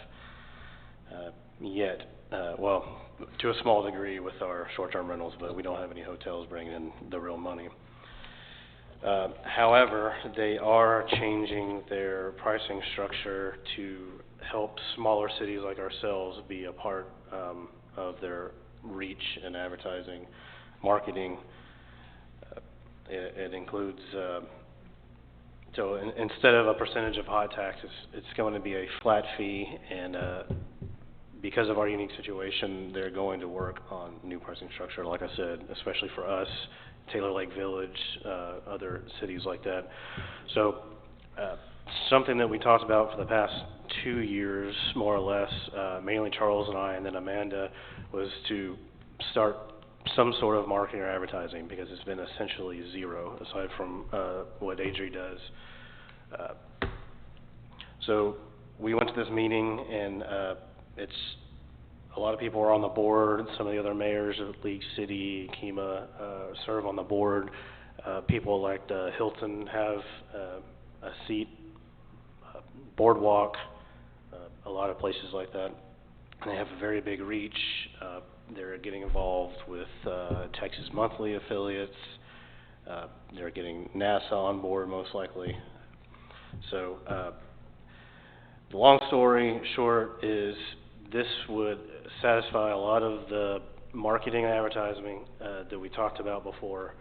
yet. Well, to a small degree with our short-term rentals, but we don't have any hotels bringing in the real money. However, they are changing their pricing structure to help smaller cities like ourselves be a part of their reach and advertising, marketing. It includes, so instead of a percentage of hot taxes, it's going to be a flat fee, and because of our unique situation, they're going to work on new pricing structure, like I said, especially for us, Taylor Lake Village, other cities like that. So something that we talked about for the past 2 years, more or less, mainly Charles and I, and then Amanda, was to start some sort of marketing or advertising, because it's been essentially zero, aside from, what Adri does. So, we went to this meeting, and, it's, a lot of people are on the board. Some of the other mayors of League City, Kima, serve on the board. People like, Hilton have, a seat, Boardwalk, a lot of places like that. And they have a very big reach. They're getting involved with, Texas Monthly affiliates. They're getting NASA on board, most likely. So, the long story short is this would satisfy a lot of the marketing and advertising, that we talked about before,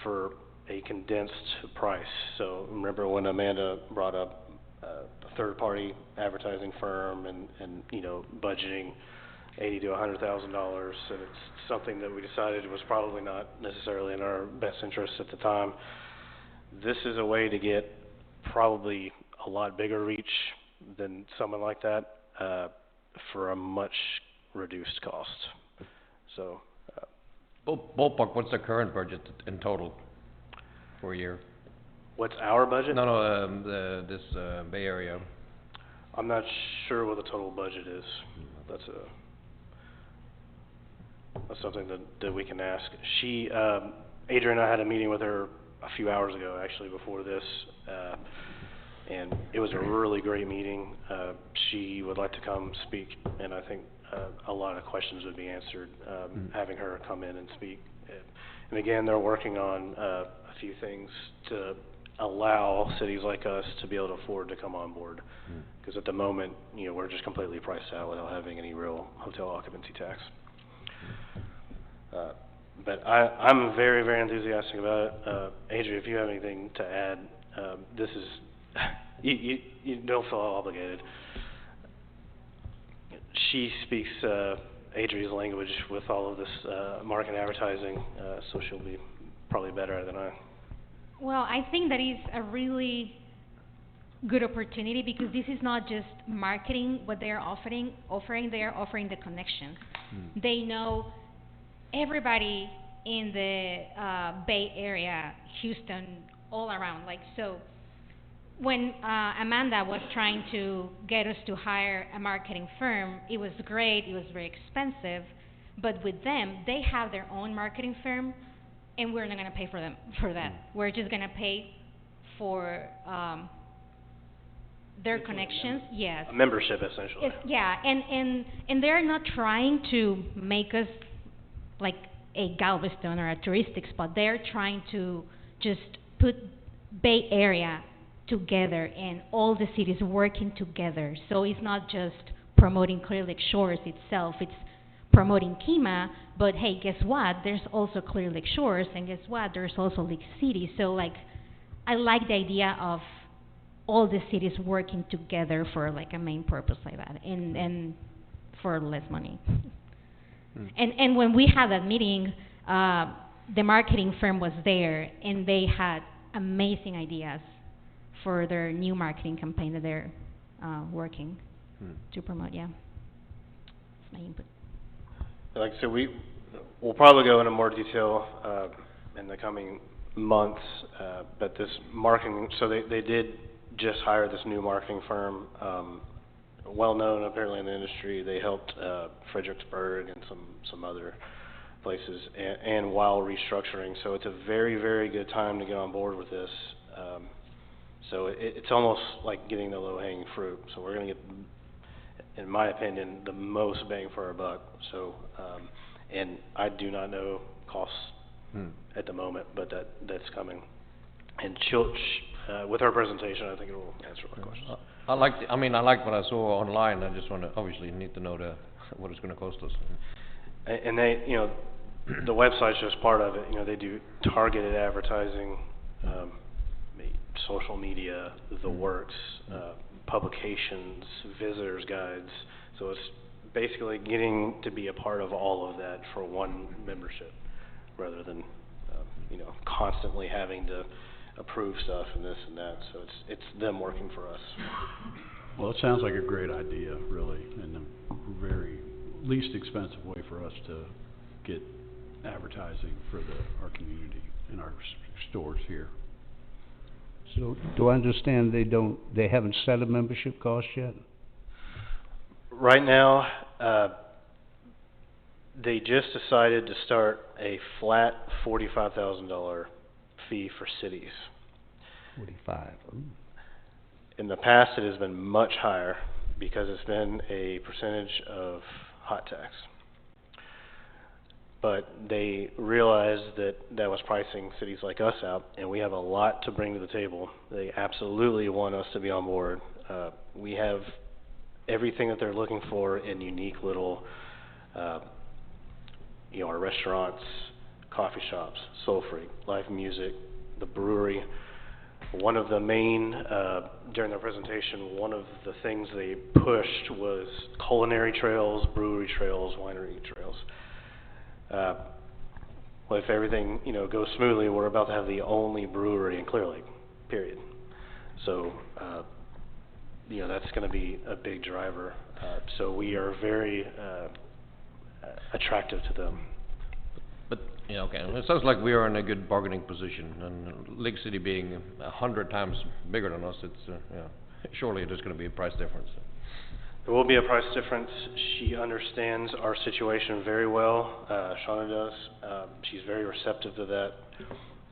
for a condensed price. So remember when Amanda brought up, a third-party advertising firm and, you know, budgeting $80,000 to $100,000, and it's something that we decided was probably not necessarily in our best interest at the time. This is a way to get probably a lot bigger reach than someone like that, for a much reduced cost. So, Ballpark, what's the current budget in total for a year? what's our budget? No, this Bay Area. I'm not sure what the total budget is. That's something that we can ask. She, Adrian and I had a meeting with her a few hours ago, actually, before this, and it was a really great meeting. She would like to come speak, and I think a lot of questions would be answered, having her come in and speak. And again, they're working on a few things to allow cities like us to be able to afford to come on board. Because at the moment, you know, we're just completely priced out without having any real hotel occupancy tax. But I'm very, very enthusiastic about it. Adrian, if you have anything to add, this is, you don't feel obligated. She speaks Adrian's language with all of this marketing advertising, so she'll be probably better than I. Well, I think that is a really good opportunity, because this is not just marketing what they're offering, they are offering the connections. They know everybody in the Bay Area, Houston, all around. Like, so when Amanda was trying to get us to hire a marketing firm, it was great, it was very expensive, but with them, they have their own marketing firm, and we're not going to pay for them for that. We're just going to pay for their connections. Yes. A membership, essentially. Yeah, and they're not trying to make us like a Galveston or a touristic spot. They're trying to just put Bay Area together and all the cities working together. So it's not just promoting Clear Lake Shores itself, it's promoting Kima, but hey, guess what? There's also Clear Lake Shores, and guess what? There's also Lake City. So like, I like the idea of all the cities working together for like a main purpose like that, and for less money. And when we had that meeting, the marketing firm was there, and they had amazing ideas for their new marketing campaign that they're working to promote. Yeah, that's my input. Like I said, we'll probably go into more detail in the coming months, but this marketing, so they did just hire this new marketing firm, well known apparently in the industry. They helped Fredericksburg and some other places, and while restructuring. So it's a very, very good time to get on board with this. So it's almost like getting the low-hanging fruit. So we're going to get, in my opinion, the most bang for our buck. So, and I do not know costs at the moment, but that's coming. And she'll, with her presentation, I think it will answer my questions. I like what I saw online. I just want to, obviously, need to know what it's going to cost us. And they, you know, the website's just part of it. You know, they do targeted advertising, social media, the works, publications, visitors guides. So it's basically getting to be a part of all of that for one membership, rather than you know, constantly having to approve stuff and this and that. So it's them working for us. Well, it sounds like a great idea, really, and a very least expensive way for us to get advertising for our community and our stores here. So, do I understand they haven't set a membership cost yet? Right now, they just decided to start a flat $45,000 fee for cities. 45. Ooh. In the past, it has been much higher because it's been a percentage of hot tax. But they realized that that was pricing cities like us out, and we have a lot to bring to the table. They absolutely want us to be on board. We have everything that they're looking for in unique little, our restaurants, coffee shops, Soul Free, live music, the brewery. One of the main, during their presentation, one of the things they pushed was culinary trails, brewery trails, winery trails. Well, if everything, goes smoothly, we're about to have the only brewery in Clear Lake, period. So, that's going to be a big driver. So we are very attractive to them. But, okay, it sounds like we are in a good bargaining position, and Lake City being 100 times bigger than us, it's, surely there's going to be a price difference. There will be a price difference. She understands our situation very well. Shauna does. She's very receptive to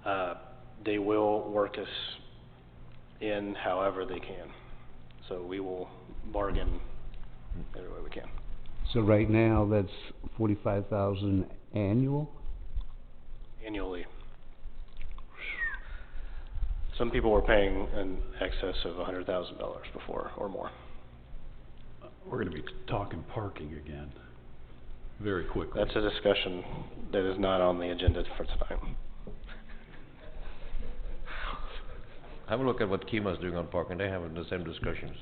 that. They will work us in however they can. So we will bargain every way we can. So right now, that's 45,000 annual? Annually. Some people were paying in excess of $100,000 before or more. We're going to be talking parking again very quickly. That's a discussion that is not on the agenda for tonight. Have a look at what Kima's doing on parking. They're having the same discussions.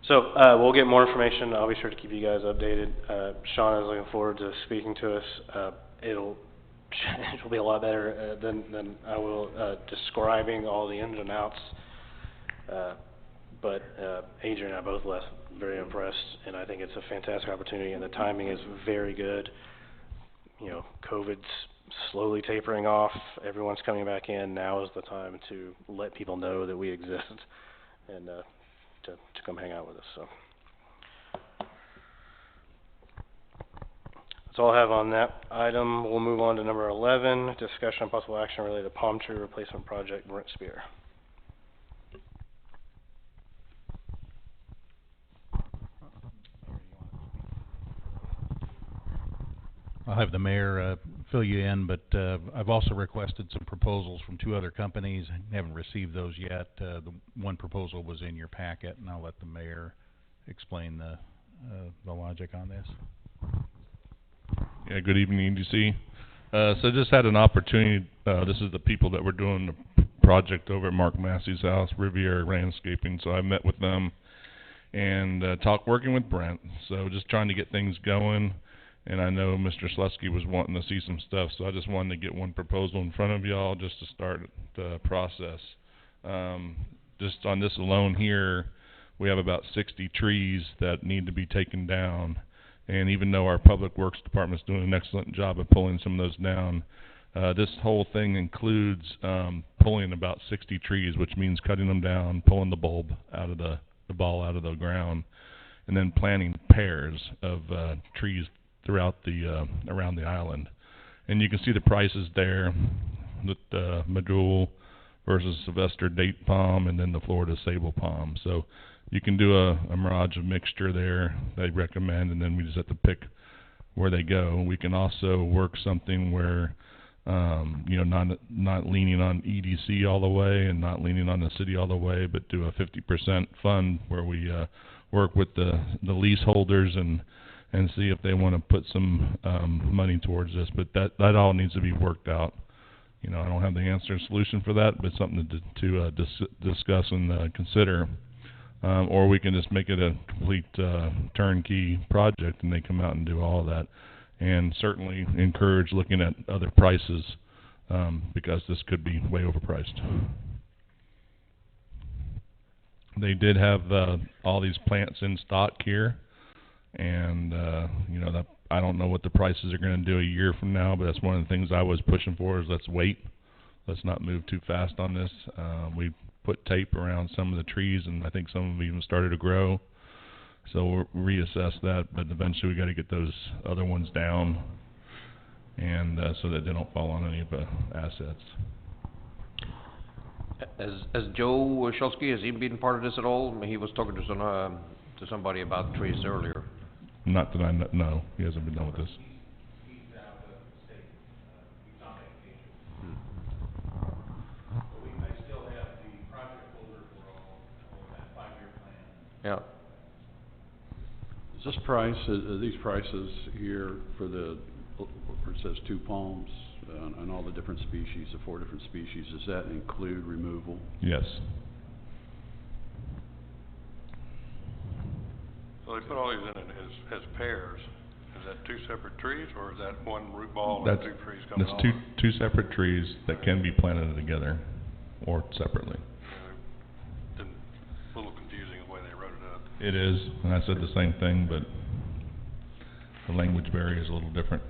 So we'll get more information. I'll be sure to keep you guys updated. Shauna is looking forward to speaking to us. It'll be a lot better than I will describing all the ins and outs. But Adrian and I both left very impressed, and I think it's a fantastic opportunity, and the timing is very good. COVID's slowly tapering off. Everyone's coming back in. Now is the time to let people know that we exist and to come hang out with us. So that's all I have on that item. We'll move on to number 11, discussion on possible action related to palm tree replacement project, Brent Spear. I'll have the mayor fill you in, but I've also requested some proposals from 2 other companies. I haven't received those yet. The one proposal was in your packet, and I'll let the mayor explain the logic on this. Yeah, good evening, EDC. So just had an opportunity, this is the people that were doing the project over at Mark Massey's house, Riviera Landscaping, so I met with them and working with Brent, so just trying to get things going. And I know Mr. Slusky was wanting to see some stuff, so I just wanted to get one proposal in front of y'all just to start the process. Just on this alone here, we have about 60 trees that need to be taken down. And even though our Public Works Department's doing an excellent job of pulling some of those down, this whole thing includes pulling about 60 trees, which means cutting them down, pulling the bulb out of the ball out of the ground, and then planting pairs of trees throughout the around the island. And you can see the prices there with the Madrule versus Sylvester date palm and then the Florida sable palm. So you can do a mirage of mixture there they recommend, and then we just have to pick where they go. We can also work something where not leaning on EDC all the way and not leaning on the city all the way, but do a 50% fund where we work with the leaseholders and see if they want to put some money towards this. But that all needs to be worked out. I don't have the answer or solution for that, but something to discuss and consider. Or we can just make it a complete turnkey project and they come out and do all of that. And certainly encourage looking at other prices because this could be way overpriced. They did have all these plants in stock here. And, you know, I don't know what the prices are gonna do a year from now, but that's one of the things I was pushing for is let's wait. Let's not move too fast on this. We put tape around some of the trees, and I think some of them even started to grow. So we'll reassess that, but eventually we gotta get those other ones down, and, so that they don't fall on any of the assets. As Joe Shulsky, has he been part of this at all? He was talking to somebody about trees earlier. Not that I know, no, he hasn't been done with this. Yeah. Is this price, are these prices here for the, where it says 2 palms, and all the different species, the 4 different species, does that include removal? Yes. So they put all these in it as pairs. Is that 2 separate trees, or is that one root ball and That's, 2 trees coming that's on? two separate trees that can be planted together, or separately. A little confusing the way they wrote it up. It is, and I said the same thing, but the language varies a little different.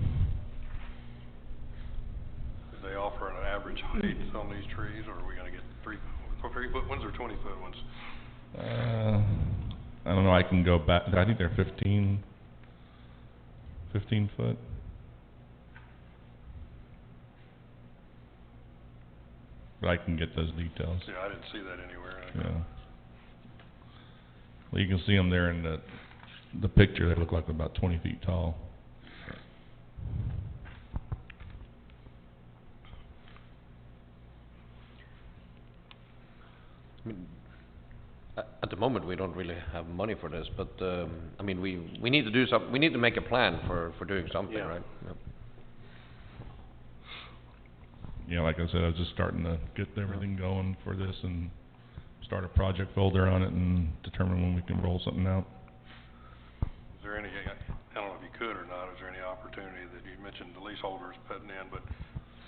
Did they offer an average height on these trees, or are we gonna get 3-foot ones or 20-foot ones? I don't know, I can go back, I think they're 15 foot. But I can get those details. Yeah, I didn't see that anywhere. Yeah. Well, you can see them there in the picture, they look like about 20 feet tall. At the moment, we don't really have money for this, but, I mean, we need to do we need to make a plan for doing something, Yeah. right? Yep. Yeah, like I said, I was just starting to get everything going for this and start a project folder on it and determine when we can roll something out. Is there any, I don't know if you could or not, is there any opportunity that you mentioned the leaseholders putting in, but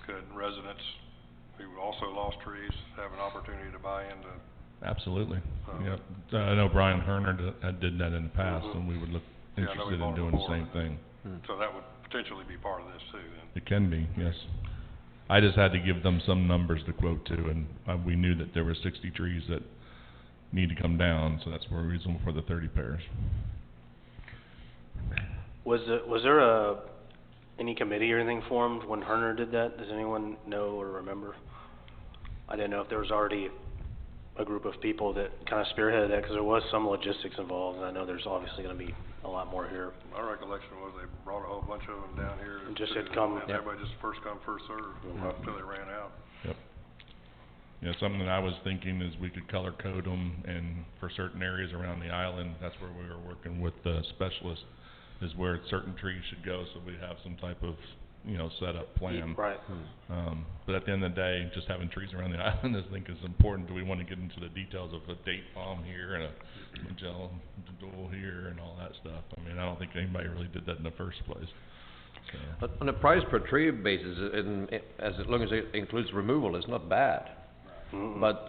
could residents who also lost trees have an opportunity to buy into? Absolutely, yep. I know Brian Herner did that in the past, and we would look Yeah, I know we interested in bought it doing the before. same thing. So that would potentially be part of this too, then? It can be, yes. I just had to give them some numbers to quote to, and we knew that there were 60 trees that need to come down, so that's the reason for the 30 pairs. Was there any committee or anything formed when Herner did that? Does anyone know or remember? I didn't know if there was already a group of people that kind of spearheaded that, because there was some logistics involved, and I know there's obviously going to be a lot more here. My recollection was they brought a whole bunch of them down here. And just to- had come- and everybody just first come, first served, until they ran out. Yep. Yeah, something that I was thinking is we could color code them, and for certain areas around the island, that's where we were working with the specialists, is where certain trees should go, so we have some type of, you know, setup plan. Right. But at the end of the day, just having trees around the island, I think is important. Do we want to get into the details of a date palm here and a Magellan Dole here and all that stuff? I mean, I don't think anybody really did that in the first place. So. But on a price per tree basis, as long as it includes removal, it's not bad. But,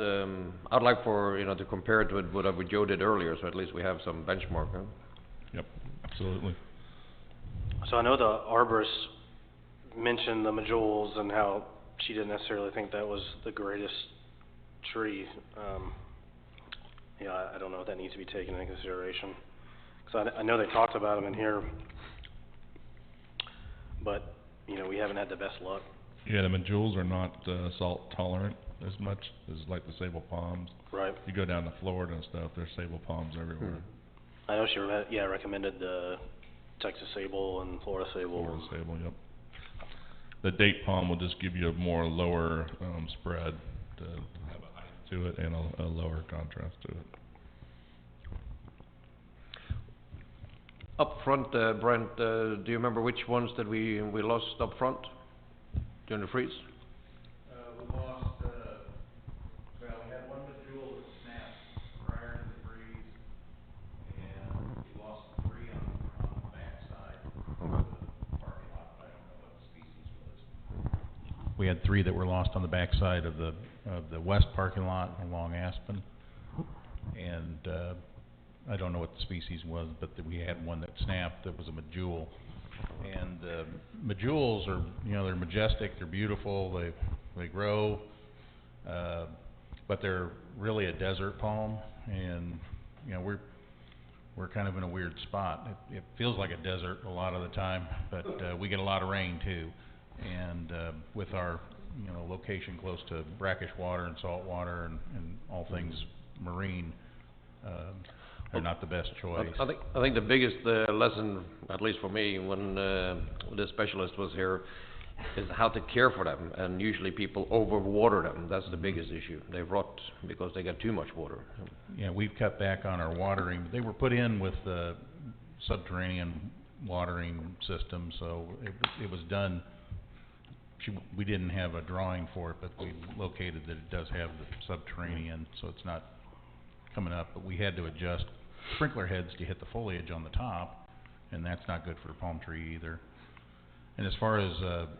I'd like for, you know, to compare it with what Joe did earlier, so at least we have some benchmark, huh? Yep, absolutely. So I know the arborist mentioned the Majoles and how she didn't necessarily think that was the greatest tree. Yeah, I don't know if that needs to be taken into consideration. Because I know they talked about them in here, but, you know, we haven't had the best luck. Yeah, the Majoles are not salt tolerant as much as like the sable palms. Right. You go down to Florida and stuff, there's sable palms everywhere. I know she recommended the Texas sable and Florida sable. Florida sable, yep. The date palm will just give you a more lower spread to have a height to it and a lower contrast to it. Up front, Brent, do you remember which ones that we lost up front during the freeze? We lost, we had one Majule that snapped prior to the freeze, and we lost 3 on the backside of the parking lot. I don't know what the species was. We had 3 that were lost on the backside of the west parking lot along Aspen, and I don't know what the species was, but we had one that snapped that was a medjool. And, medjools are, you know, they're majestic, they're beautiful, they grow, but they're really a desert palm, and, you know, we're kind of in a weird spot. It feels like a desert a lot of the time, but, we get a lot of rain too. And, with our, you know, location close to brackish water and salt water and all things marine, they're not the best choice. I think the biggest lesson, at least for me, when the specialist was here, is how to care for them. And usually people overwater them. That's the biggest issue. They rot because they get too much water. Yeah, we've cut back on our watering. They were put in with the subterranean watering system, so it was done. We didn't have a drawing for it, but we located that it does have the subterranean, so it's not coming up. But we had to adjust sprinkler heads to hit the foliage on the top, and that's not good for a palm tree either. And as far as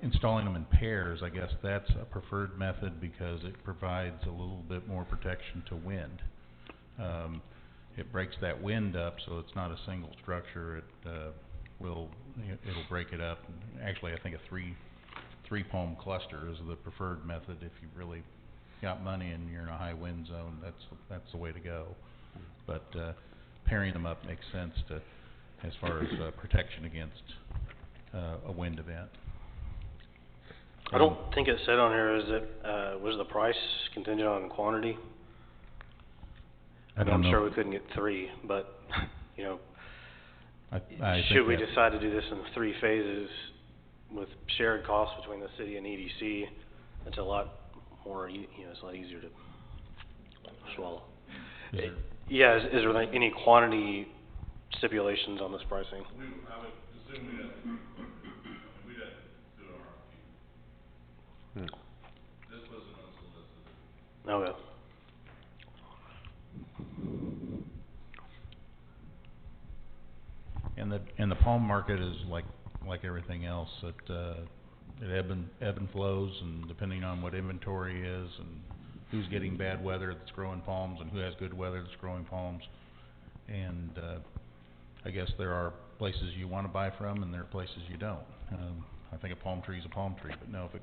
installing them in pairs, I guess that's a preferred method because it provides a little bit more protection to wind. It breaks that wind up, so it's not a single structure. It'll break it up. Actually, I think a three palm cluster is the preferred method if you really got money and you're in a high wind zone. That's the way to go. But pairing them up makes sense as far as protection against a wind event. I don't think it said on here, was the price contingent on quantity? I don't know. I'm sure we couldn't get 3, but, you know, I should think we that- decide to do this in 3 phases with shared costs between the city and EDC, it's a lot more, you know, it's a lot easier to swallow. Yeah, is there like any quantity stipulations on this pricing? I would assume we'd have to do an RFP. This wasn't unsolicited. Okay. And the palm market is like everything else. It ebb and flows, and depending on what inventory is and who's getting bad weather that's growing palms and who has good weather that's growing palms. And I guess there are places you want to buy from and there are places you don't. I think a palm tree is a palm tree, but no, if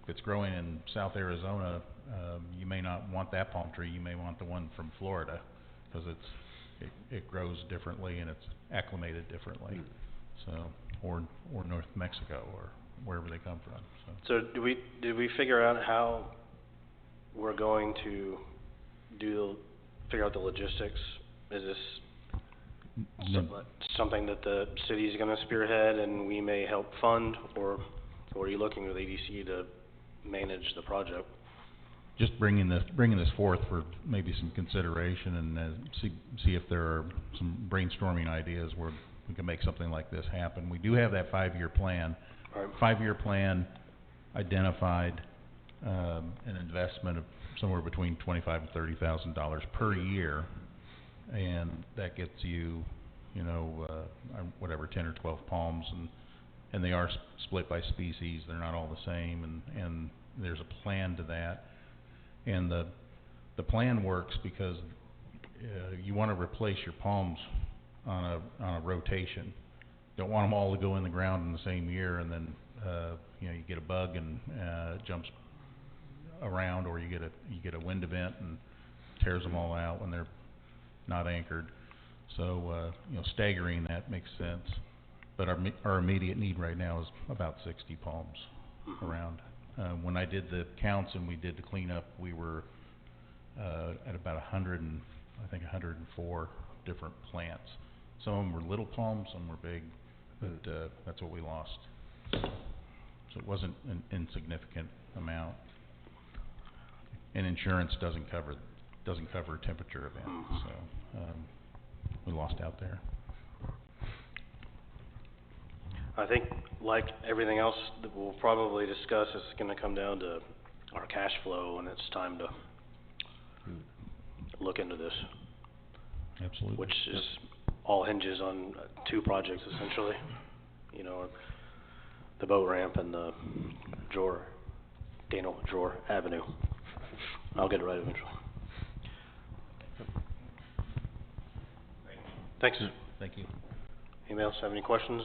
it's growing in South Arizona, you may not want that palm tree. You may want the one from Florida because it grows differently and it's acclimated differently. So, or North Mexico or wherever they come from. So did we figure out how we're going to figure out the logistics? Is this something that the city's gonna spearhead and we may help fund, or are you looking with EDC to manage the project? Just bringing this forth for maybe some consideration and see if there are some brainstorming ideas where we can make something like this happen. We do have that 5-year plan. Right. 5-year plan identified an investment of somewhere between $25,000 and $30,000 per year, and that gets you, whatever, 10 or 12 palms, and they are split by species. They're not all the same, and there's a plan to that. And the plan works because you want to replace your palms on a rotation. You don't want them all to go in the ground in the same year, and then you get a bug and it jumps around, or you get a wind event and tears them all out when they're not anchored. So staggering that makes sense. But our immediate need right now is about 60 palms around. When I did the counts and we did the cleanup, we were at about 104 different plants. Some of them were little palms, some were big, but that's what we lost. So it wasn't an insignificant amount. And insurance doesn't cover a temperature event, so we lost out there. I think, like everything else that we'll probably discuss, it's going to come down to our cash flow, and it's time to look into this. Absolutely. Which is all hinges on 2 projects, essentially. The boat ramp and the Daniel Drawer Avenue. I'll get it right eventually. Thanks. Thank you. Anybody else have any questions?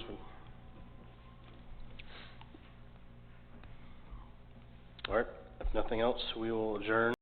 All right, if nothing else, we will adjourn.